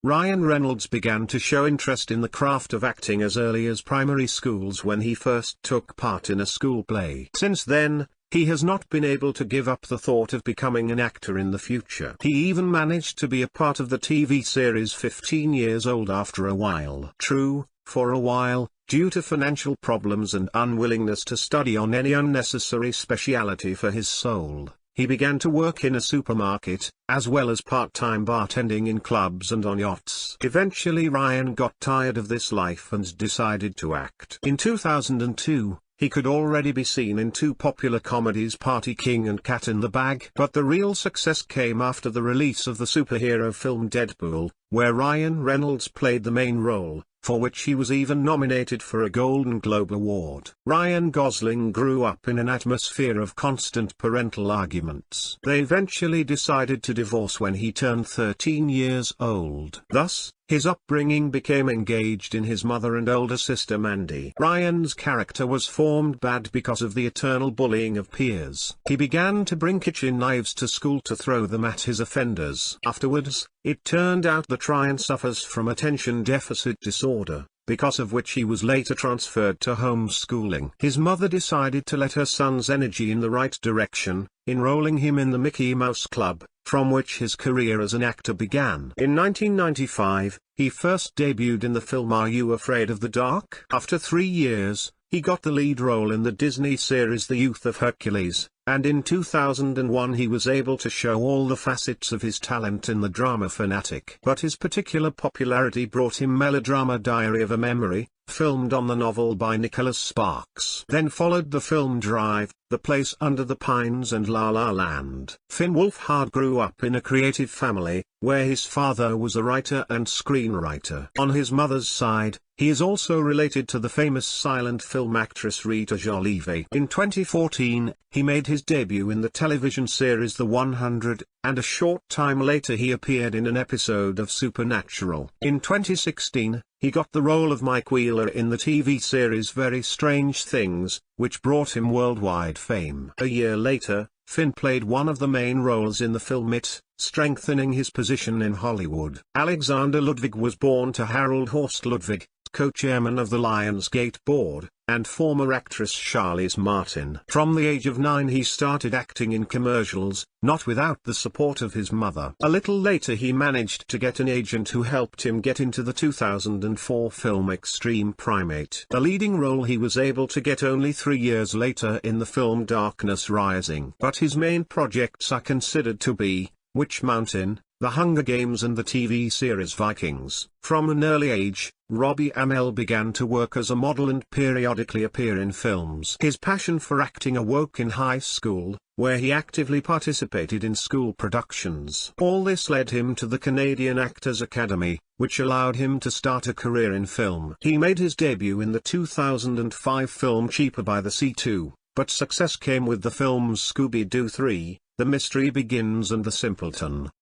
Ryan Reynolds began to show interest in the craft of acting as early as primary schools when he first took part in a school play. Since then, he has not been able to give up the thought of becoming an actor in the future. He even managed to be a part of the TV series 15 Years Old after a while. True, for a while, due to financial problems and unwillingness to study on any unnecessary speciality for his soul, he began to work in a supermarket, as well as part-time bartending in clubs and on yachts. Eventually Ryan got tired of this life and decided to act. In 2002, he could already be seen in two popular comedies, Party King and Cat in the Bag. But the real success came after the release of the superhero film Deadpool, where Ryan Reynolds played the main role, for which he was even nominated for a Golden Globe Award. Ryan Gosling grew up in an atmosphere of constant parental arguments. They eventually decided to divorce when he turned 13 years old. Thus, his upbringing became engaged in his mother and older sister Mandy. Ryan's character was formed bad because of the eternal bullying of peers. He began to bring kitchen knives to school to throw them at his offenders. Afterwards, it turned out that Ryan suffers from attention deficit disorder, because of which he was later transferred to homeschooling. His mother decided to let her son's energy in the right direction, enrolling him in the Mickey Mouse Club, from which his career as an actor began. In 1995, he first debuted in the film Are You Afraid of the Dark? After 3 years, he got the lead role in the Disney series The Youth of Hercules, and in 2001 he was able to show all the facets of his talent in the drama Fanatic. But his particular popularity brought him melodrama Diary of a Memory, filmed on the novel by Nicholas Sparks. Then followed the film Drive, The Place Under the Pines and La La Land. Finn Wolfhard grew up in a creative family, where his father was a writer and screenwriter. On his mother's side, he is also related to the famous silent film actress Rita Jolivet. In 2014, he made his debut in the television series The 100, and a short time later he appeared in an episode of Supernatural. In 2016, he got the role of Mike Wheeler in the TV series Very Strange Things, which brought him worldwide fame. A year later, Finn played one of the main roles in the film It, strengthening his position in Hollywood. Alexander Ludwig was born to Harold Horst Ludwig, co-chairman of the Lionsgate board, and former actress Charlize Martin. From the age of 9 he started acting in commercials, not without the support of his mother. A little later he managed to get an agent who helped him get into the 2004 film Extreme Primate. A leading role he was able to get only 3 years later in the film Darkness Rising. But his main projects are considered to be Witch Mountain, The Hunger Games and the TV series Vikings. From an early age, Robbie Amell began to work as a model and periodically appear in films. His passion for acting awoke in high school, where he actively participated in school productions. All this led him to the Canadian Actors Academy, which allowed him to start a career in film. He made his debut in the 2005 film Cheaper by the Sea 2, but success came with the films Scooby-Doo 3, The Mystery Begins and The Simpleton.